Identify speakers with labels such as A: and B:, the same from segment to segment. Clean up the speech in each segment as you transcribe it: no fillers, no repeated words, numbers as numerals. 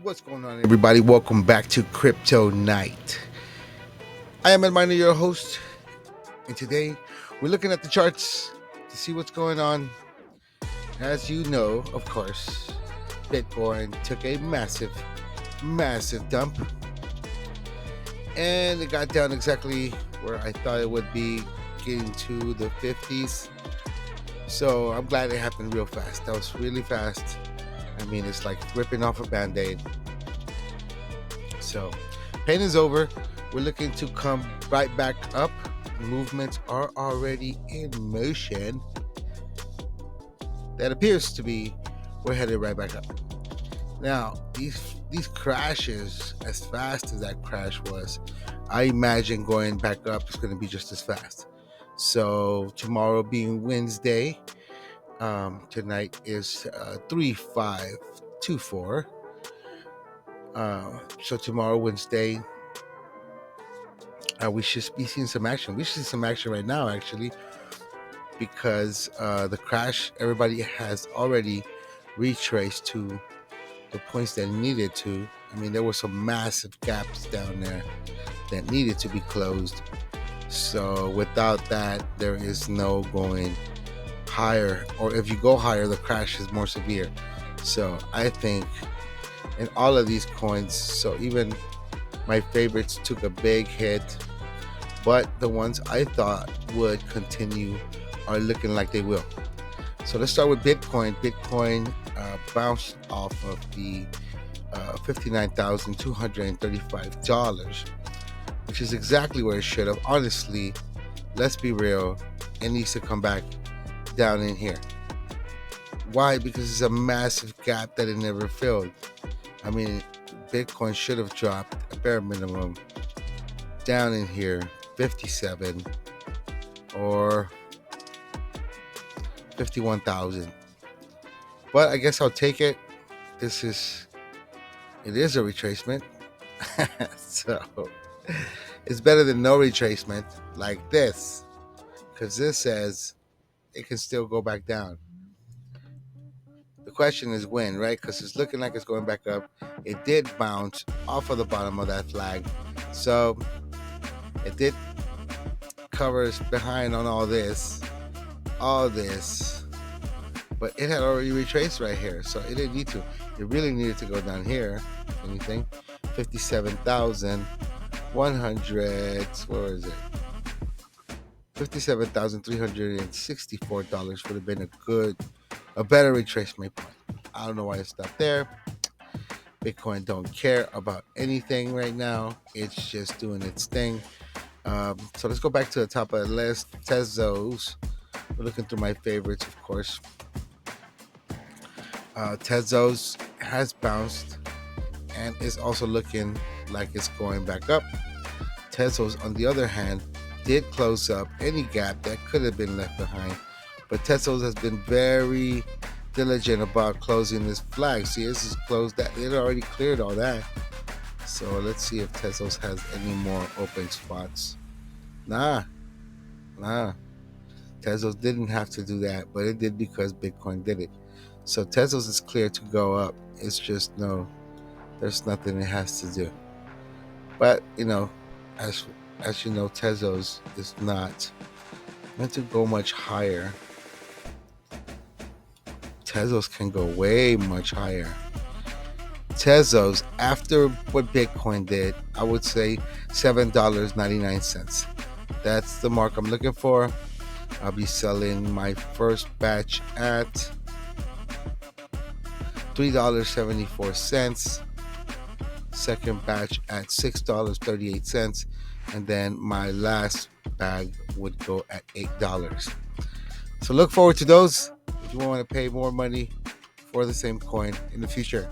A: What's going on, everybody? Welcome back to Crypto Night. I am ElMiner, your host, and today we're looking at the charts to see what's going on. As you know, of course, Bitcoin took a massive dump, and it got down exactly where I thought it would be, getting to the 50s. So I'm glad it happened real fast. That was really fast. I mean, it's like ripping off a band-aid. So pain is over. We're looking to come right back up. Movements are already in motion. That appears to be we're headed right back up. Now, these crashes, as fast as that crash was, I imagine going back up is going to be just as fast. So tomorrow being Wednesday, tonight is 3524. So tomorrow, Wednesday, we should be seeing some action. We should see some action right now, actually, because the crash, everybody has already retraced to the points that needed to. I mean, there were some massive gaps down there that needed to be closed. So without that, there is no going higher. Or if you go higher, the crash is more severe. So I think in all of these coins, so even my favorites took a big hit, but the ones I thought would continue are looking like they will. So let's start with Bitcoin. Bitcoin bounced off of the $59,235, which is exactly where it should have. Honestly, let's be real, it needs to come back down in here. Why? Because it's a massive gap that it never filled. I mean, Bitcoin should have dropped a bare minimum down in here, 57 or 51,000. But I guess I'll take it. It is a retracement. So it's better than no retracement like this, because this says it can still go back down. The question is when, right? Because it's looking like it's going back up. It did bounce off of the bottom of that flag. So it did cover behind on all this, but it had already retraced right here. So it didn't need to. It really needed to go down here, if anything. 57,100, where is it? $57,364 would have been a better retracement point. I don't know why it stopped there. Bitcoin don't care about anything right now. It's just doing its thing. So let's go back to the top of the list. Texoz. We're looking through my favorites, of course. Texoz has bounced and is also looking like it's going back up. Texoz, on the other hand, did close up any gap that could have been left behind, but Texoz has been very diligent about closing this flag. See, this is closed. That it already cleared all that. So let's see if Texoz has any more open spots. Nah. Texoz didn't have to do that, but it did because Bitcoin did it. So Texoz is clear to go up. It's just there's nothing it has to do. But as you know, Texoz is not meant to go much higher. Texoz can go way much higher. Texoz, after what Bitcoin did, I would say $7.99. That's the mark I'm looking for. I'll be selling my first batch at $3.74. Second batch at $6.38. And then my last bag would go at $8. So look forward to those if you want to pay more money for the same coin in the future.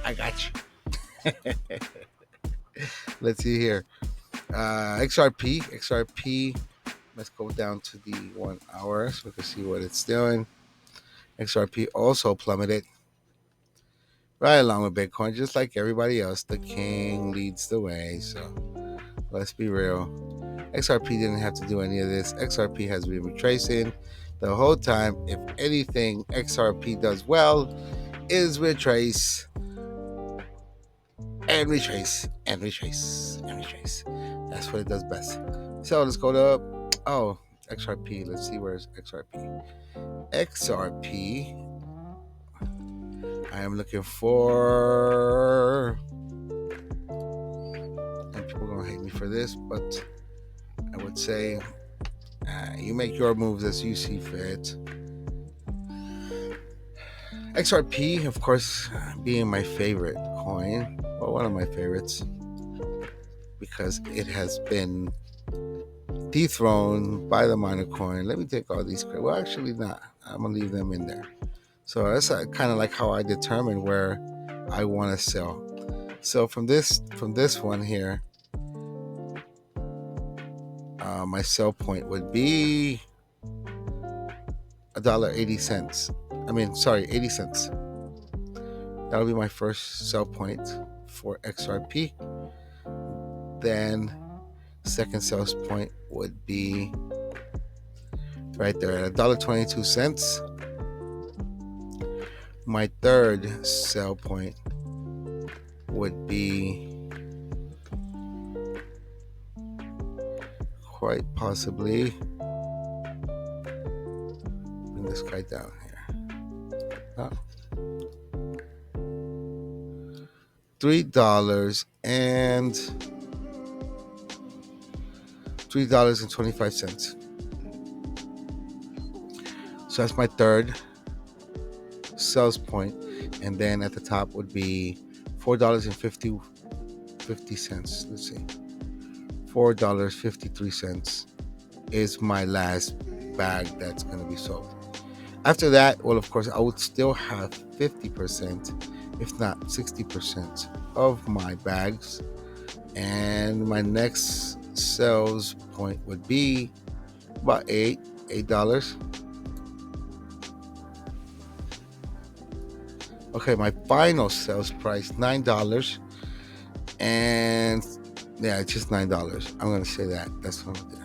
A: I got you. Let's see here. XRP. Let's go down to the 1 hour so we can see what it's doing. XRP also plummeted right along with Bitcoin, just like everybody else. The king leads the way. So let's be real. XRP didn't have to do any of this. XRP has been retracing the whole time. If anything, XRP does well is retrace and retrace and retrace and retrace. That's what it does best. So let's go to XRP. Let's see where's XRP. XRP. I am looking for, and people are gonna hate me for this, but I would say you make your moves as you see fit. XRP, of course, being my favorite coin, well, one of my favorites, because it has been dethroned by the Minercoin. Let me take all these. Well, actually, not. I'm gonna leave them in there. So that's kind of like how I determine where I want to sell. So from this one here, my sell point would be $1.80. I mean, sorry, 80 cents. That'll be my first sell point for XRP. Then second sales point would be right there at $1.22. My third sell point would be quite possibly, bring this guy down here. $3.25. So that's my third sales point, and then at the top would be $4.50. Let's see, $4.53 is my last bag that's going to be sold. After that, well, of course, I would still have 50%, if not 60% of my bags, and my next sales point would be about $8. Okay, my final sales price, $9, and yeah, it's just $9. I'm gonna say that. That's what I'm gonna do.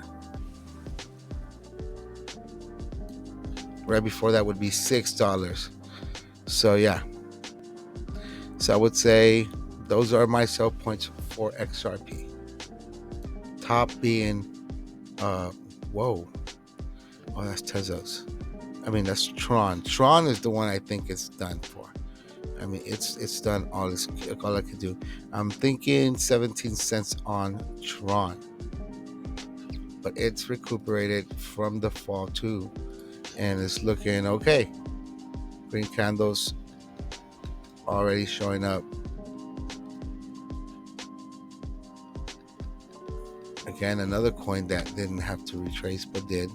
A: Right before that would be $6. So yeah. So I would say those are my sell points for XRP. Top being, whoa, oh, that's texoz. I mean, that's Tron. Tron is the one I think it's done for. I mean, it's done all I could do. I'm thinking 17 cents on Tron, but it's recuperated from the fall too, and it's looking okay. Green candles already showing up. Again, another coin that didn't have to retrace, but did.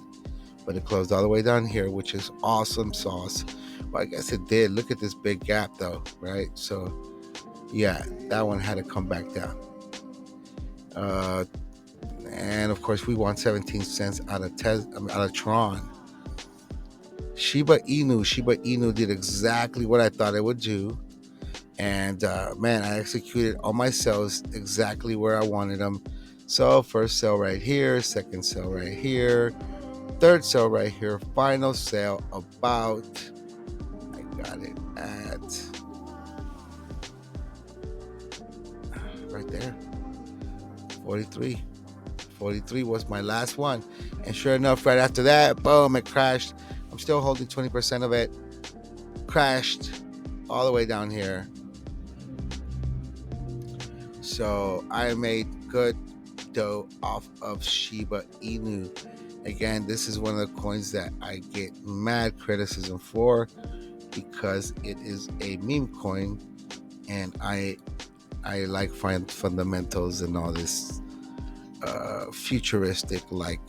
A: But it closed all the way down here, which is awesome sauce. Well, I guess it did. Look at this big gap, though, right? So, yeah, that one had to come back down. And of course, we want 17 cents out of Tron. Shiba Inu did exactly what I thought it would do. And man, I executed all my sales exactly where I wanted them. So first sale right here, second sale right here, third sale right here, final sale about, I got it at right there, 43. 43 was my last one. And sure enough, right after that, boom, it crashed. I'm still holding 20% of it. Crashed all the way down here. So I made good dough off of Shiba Inu. Again, this is one of the coins that I get mad criticism for because it is a meme coin, and I like fundamentals and all this futuristic like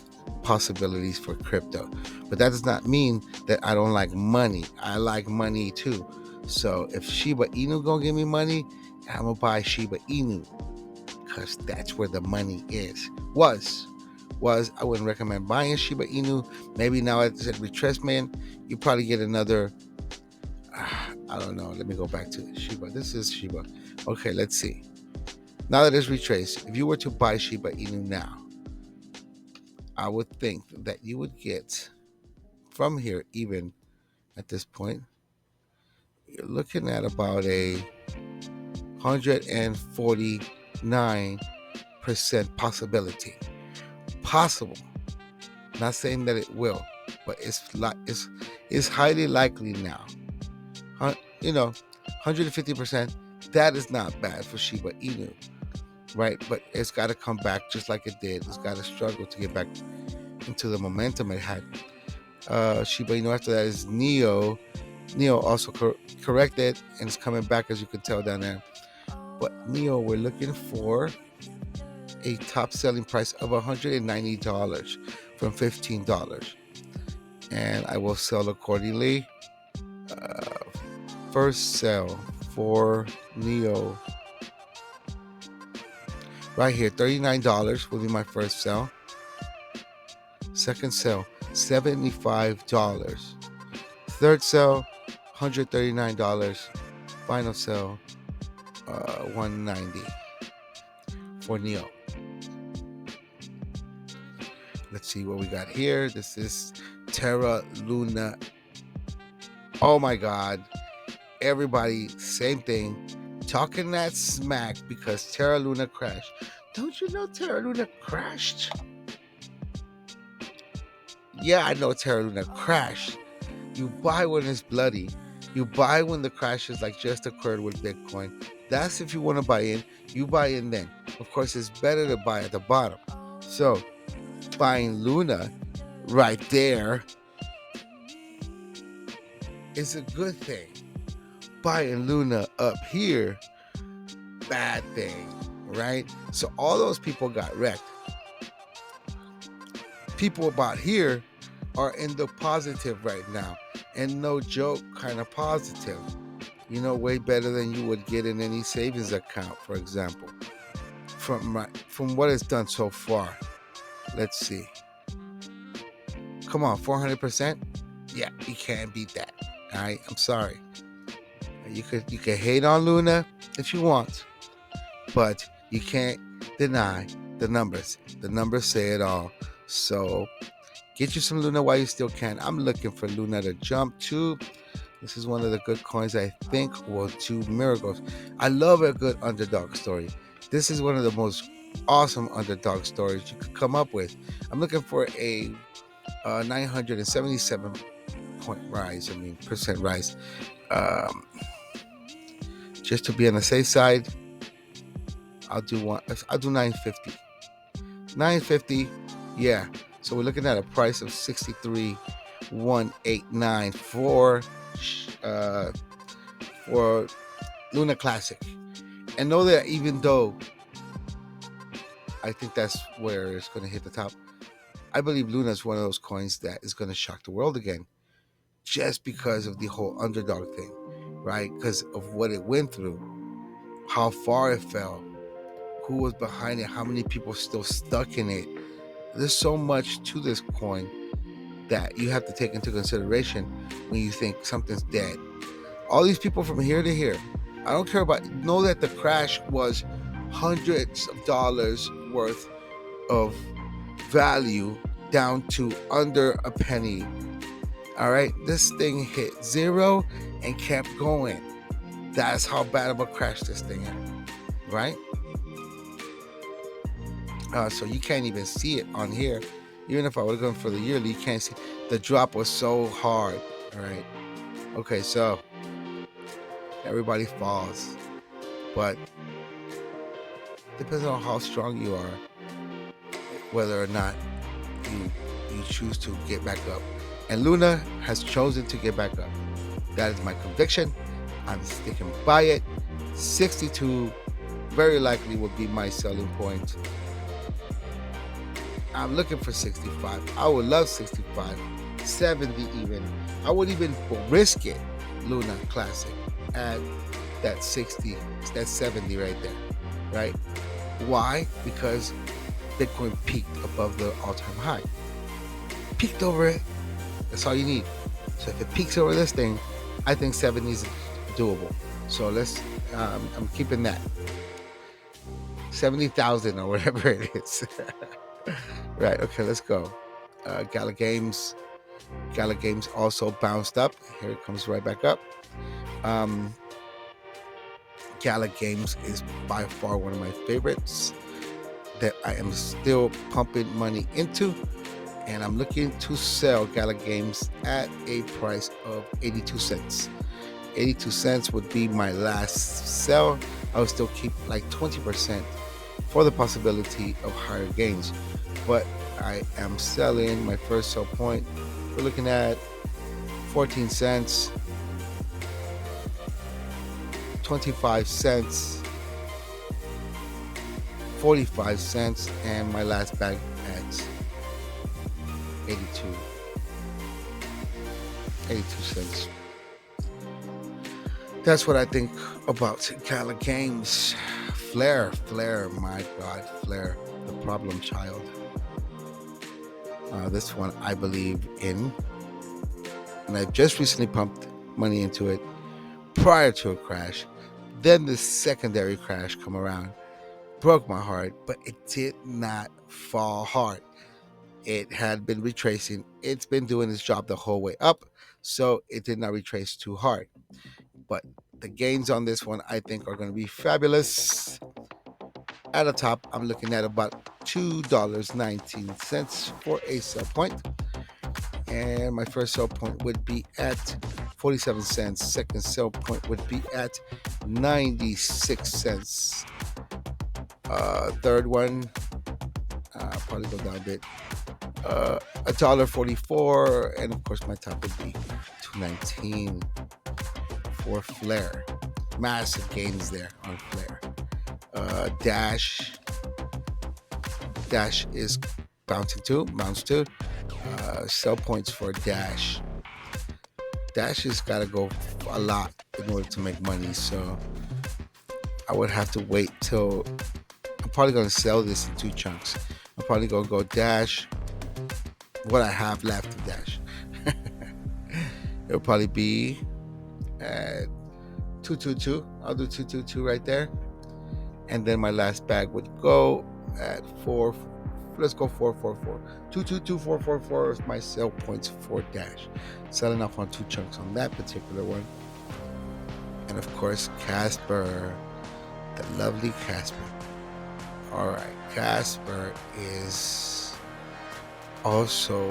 A: possibilities for crypto. But that does not mean that I don't like money. I like money too. So if Shiba Inu gonna give me money, I'm gonna buy Shiba Inu because that's where the money is. Was I wouldn't recommend buying Shiba Inu. Maybe now it's at retracement, you probably get another. I don't know. Let me go back to Shiba. This is Shiba. Okay, let's see. Now that it's retraced, if you were to buy Shiba Inu now, I would think that you would get from here, even at this point, you're looking at about a 149% possibility. Possible. Not saying that it will, but it's highly likely now. You know, 150%. That is not bad for Shiba Inu, right? But it's got to come back just like it did. It's got to struggle to get back into the momentum it had. Shiba Inu after that is Neo. Neo also corrected and it's coming back, as you can tell down there. But Neo, we're looking for a top selling price of $190 from $15, and I will sell accordingly. First sell for Neo right here, $39 will be my first sell. Second sell, $75. Third sell, $139. Final sell, $190 for Neo. Let's see what we got here. This is Terra Luna. Oh my God. Everybody, same thing. Talking that smack because Terra Luna crashed. Don't you know Terra Luna crashed? Yeah, I know Terra Luna crashed. You buy when it's bloody. You buy when the crashes like just occurred with Bitcoin. That's if you want to buy in. You buy in then. Of course, it's better to buy at the bottom. So, buying Luna right there is a good thing. Buying Luna up here, bad thing, right? So all those people got wrecked. People about here are in the positive right now, and no joke, kind of positive. You know, way better than you would get in any savings account, for example. From what it's done so far. Let's see. Come on, 400%. Yeah, you can't beat that. All right, I'm sorry. You could hate on Luna if you want, but you can't deny the numbers. The numbers say it all. So get you some Luna while you still can. I'm looking for Luna to jump to. This is one of the good coins I think will do miracles. I love a good underdog story. This is one of the most awesome underdog stories you could come up with. I'm looking for a 977 point rise. Percent rise. Just to be on the safe side, I'll do 950. 950, yeah. So we're looking at a price of 63,189 for Luna Classic. And know that even though I think that's where it's going to hit the top, I believe Luna is one of those coins that is going to shock the world again, just because of the whole underdog thing, right? Because of what it went through, how far it fell, who was behind it, how many people still stuck in it. There's so much to this coin that you have to take into consideration when you think something's dead. All these people from here to here, I don't care about, know that the crash was hundreds of dollars worth of value down to under a penny. All right, this thing hit zero and kept going. That's how bad of a crash this thing is, right? So you can't even see it on here. Even if I would have gone for the yearly, you can't see. The drop was so hard. All right. Okay, so everybody falls, but depends on how strong you are, whether or not you choose to get back up. And Luna has chosen to get back up. That is my conviction. I'm sticking by it. 62 very likely would be my selling point. I'm looking for 65. I would love 65, 70 even. I would even risk it, Luna Classic, at that 60, that 70 right there, right? Why? Because Bitcoin peaked above the all-time high. Peaked over it. That's all you need. So if it peaks over this thing, I think 70 is doable. So I'm keeping that. 70,000 or whatever it is. Right. Okay. Let's go. Gala Games. Gala Games also bounced up. Here it comes right back up. Um, Gala Games is by far one of my favorites that I am still pumping money into, and I'm looking to sell Gala Games at a price of 82 cents. 82 cents would be my last sell. I would still keep like 20% for the possibility of higher gains, but I am selling my first sell point. We're looking at 14 cents, 25 cents, 45 cents, and my last bag at 82 cents. That's what I think about Gala Games. Flare, my God, Flare, the problem child. This one I believe in, and I've just recently pumped money into it prior to a crash. Then the secondary crash come around, broke my heart, but it did not fall hard. It had been retracing. It's been doing its job the whole way up, so it did not retrace too hard. But the gains on this one, I think, are going to be fabulous. At the top, I'm looking at about $2.19 for a sell point. And my first sell point would be at 47 cents. Second sell point would be at 96 cents. Third one, probably go down a bit. $1.44, and of course my top would be $2.19 for Flare. Massive gains there on Flare. Dash is bounced too. Sell points for Dash. Dash has got to go a lot in order to make money, so I would have to wait till. I'm probably going to sell this in two chunks. I'm probably going to go Dash, what I have left of Dash. It'll probably be at 222. I'll do 222 right there. And then my last bag would go at 4. Let's go 444. 222, 444 is my sell points for Dash. Selling off on two chunks on that particular one. And of course, Casper, the lovely Casper. All right, Casper is also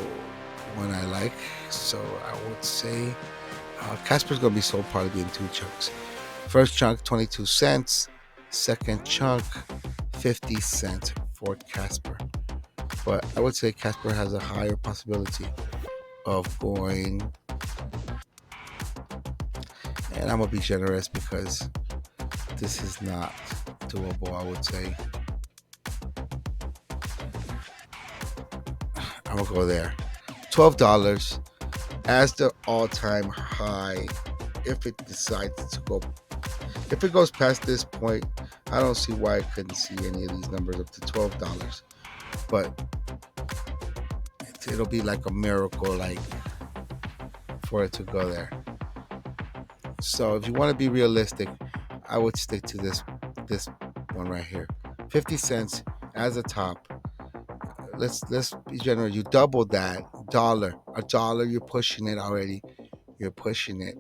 A: one I like, so I would say Casper's gonna be sold probably in two chunks. First chunk 22 cents, second chunk 50 cents for Casper. But I would say Casper has a higher possibility of going, and I'm gonna be generous because this is not doable. I would say I'm gonna go there. $12 as the all-time high. If it decides to go, if it goes past this point, I don't see why I couldn't see any of these numbers up to $12. But it'll be like a miracle, like for it to go there. So if you want to be realistic, I would stick to this one right here. 50 cents as a top. Let's be generous. You double that a dollar. You're pushing it already. You're pushing it,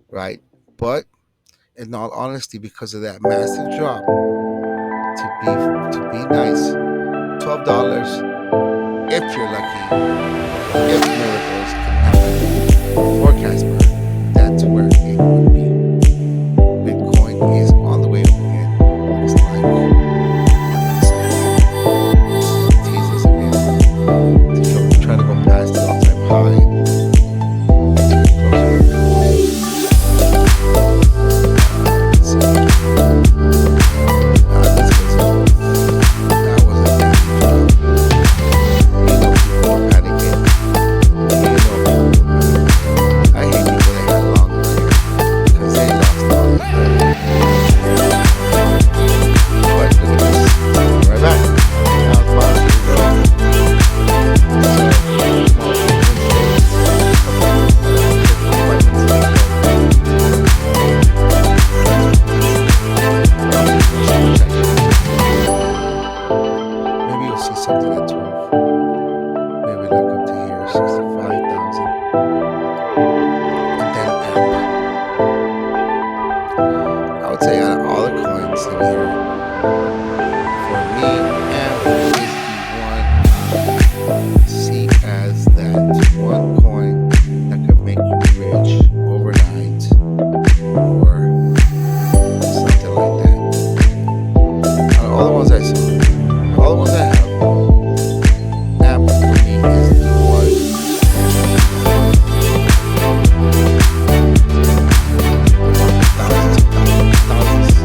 A: right? But in all honesty, because of that massive drop, to be nice, $12 if you're lucky. If miracles can happen for Casper, that's where it would be. Bitcoin is on the way up again. Looks like tease us again to try to go past the all-time high. 65,000, and then AMP. I would say out of all the coins in here, for me, AMP is the one see as that one coin that could make you rich overnight or something like that. Out of all the ones I saw, all the ones I have, AMP for me is the one. Thousands, thousands,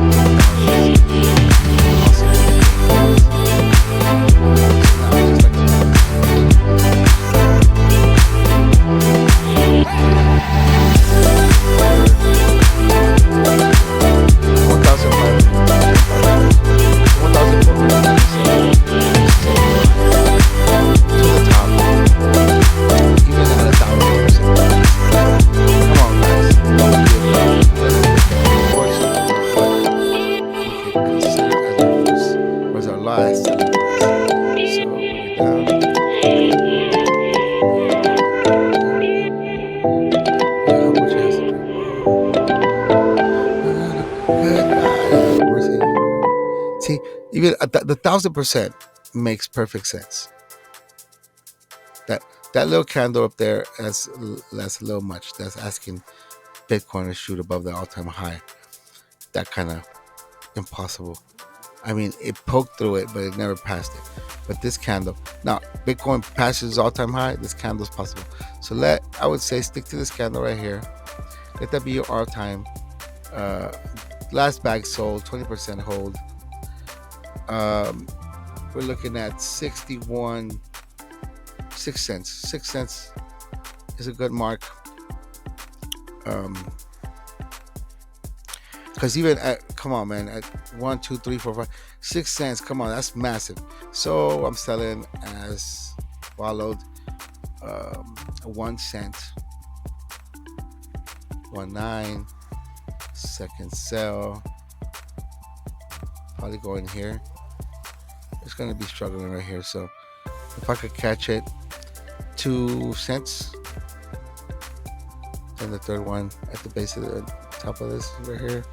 A: even the 1,000% makes perfect sense. That that little candle up there, that's a little much. That's asking Bitcoin to shoot above the all-time high. That kind of impossible. I mean, it poked through it, but it never passed it. But this candle, now Bitcoin passes all-time high. This candle is possible. So I would say stick to this candle right here. Let that be your all-time. Last bag sold, 20% hold. We're looking at 61, 6 cents. 6 cents is a good mark. Because even come on, man, at 1, 2, 3, 4, 5, 6 cents, come on, that's massive. So I'm selling as followed. 1 cent, 1.9, second sell. Probably go in here. It's gonna be struggling right here. So if I could catch it, 2 cents. And the third one at the base of the top of this right here,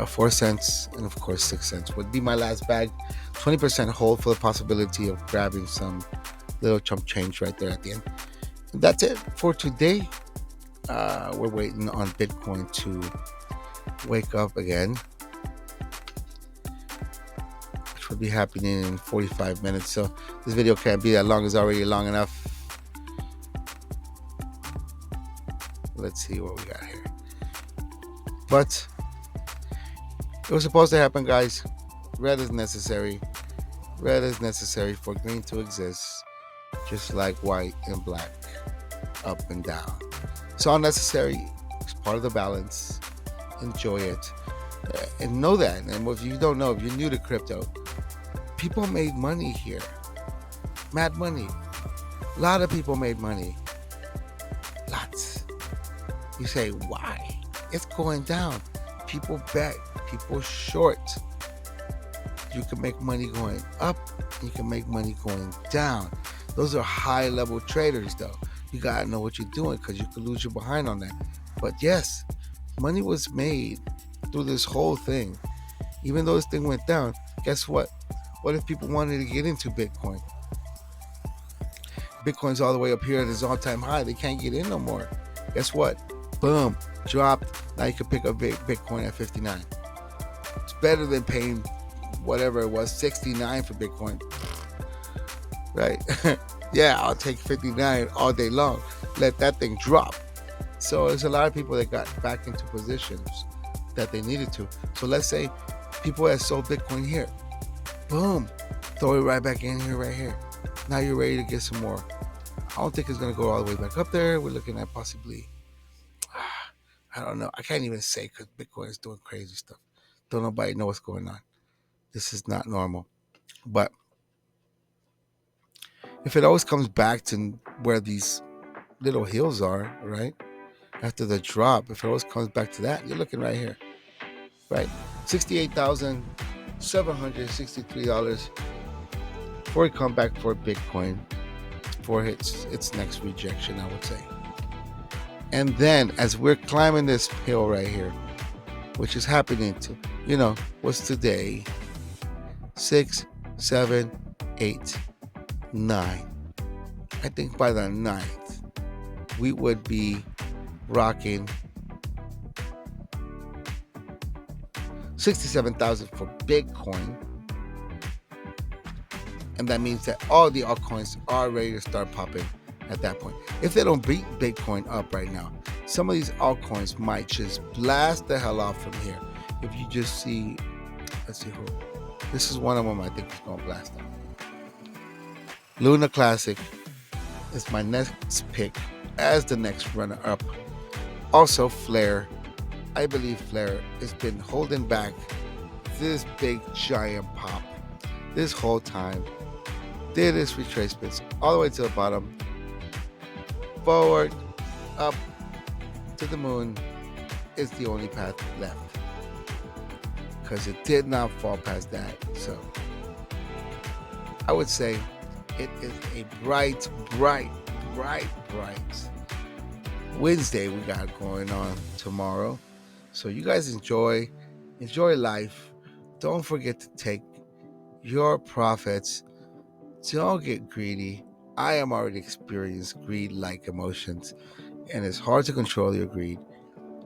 A: 4 cents, and of course 6 cents would be my last bag. 20% hold for the possibility of grabbing some little chump change right there at the end. And that's it for today. We're waiting on Bitcoin to wake up again, which will be happening in 45 minutes. So this video can't be that long. It's already long enough. Let's see what we got here. But it was supposed to happen, guys. Red is necessary. Red is necessary for green to exist, just like white and black, up and down. It's all necessary. It's part of the balance. Enjoy it. And know that. And if you don't know, if you're new to crypto, people made money here. Mad money. A lot of people made money. Lots. You say, why? It's going down. People bet. People short. You can make money going up. You can make money going down. Those are high level traders, though. You gotta know what you're doing, because you could lose your behind on that. But yes, money was made through this whole thing. Even though this thing went down, guess what? What if people wanted to get into Bitcoin? Bitcoin's all the way up here at its all-time high. They can't get in no more. Guess what? Boom, dropped. Now you can pick up Bitcoin at 59. It's better than paying whatever it was, 69 for Bitcoin. Right? Yeah, I'll take 59 all day long. Let that thing drop. So there's a lot of people that got back into positions that they needed to. So let's say people that sold Bitcoin here, boom, throw it right back in here, right here. Now you're ready to get some more. I don't think it's going to go all the way back up there. We're looking at possibly, I don't know. I can't even say, because Bitcoin is doing crazy stuff. Don't nobody know what's going on. This is not normal. But if it always comes back to where these little hills are, right? After the drop, if it always comes back to that, you're looking right here, right? $68,763 for a comeback for Bitcoin. for its next rejection, I would say. And then as we're climbing this hill right here, which is happening to, what's today? 6, 7, 8, 9. I think by the 9th, we would be rocking 67,000 for Bitcoin. And that means that all the altcoins are ready to start popping at that point. If they don't beat Bitcoin up right now, some of these altcoins might just blast the hell off from here. If you just see, let's see who. This is one of them I think is going to blast up. Luna Classic is my next pick as the next runner-up. Also, Flare. I believe Flare has been holding back this big giant pop this whole time. Did its retracements all the way to the bottom, forward, up to the moon is the only path left, because it did not fall past that. So I would say it is a bright Wednesday we got going on tomorrow. So you guys enjoy life. Don't forget to take your profits. Don't get greedy. I am already experienced greed-like emotions, and it's hard to control your greed,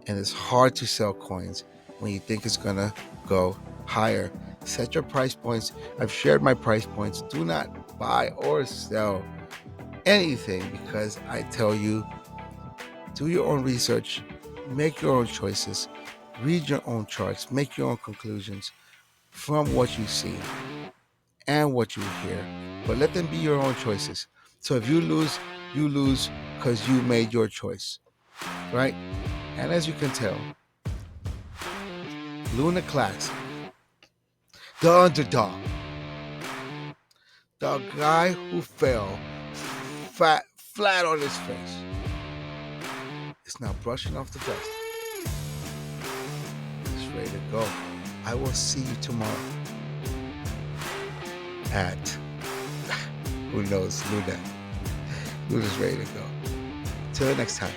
A: and it's hard to sell coins when you think it's gonna go higher. Set your price points. I've shared my price points. Do not buy or sell anything, because I tell you, do your own research, make your own choices, read your own charts, make your own conclusions from what you see and what you hear, but let them be your own choices. So if you lose, you lose because you made your choice, right? And as you can tell, Luna Classic, the underdog, the guy who fell flat on his face, is now brushing off the dust. It's ready to go. I will see you tomorrow at, who knows, Luna's ready to go. Till next time.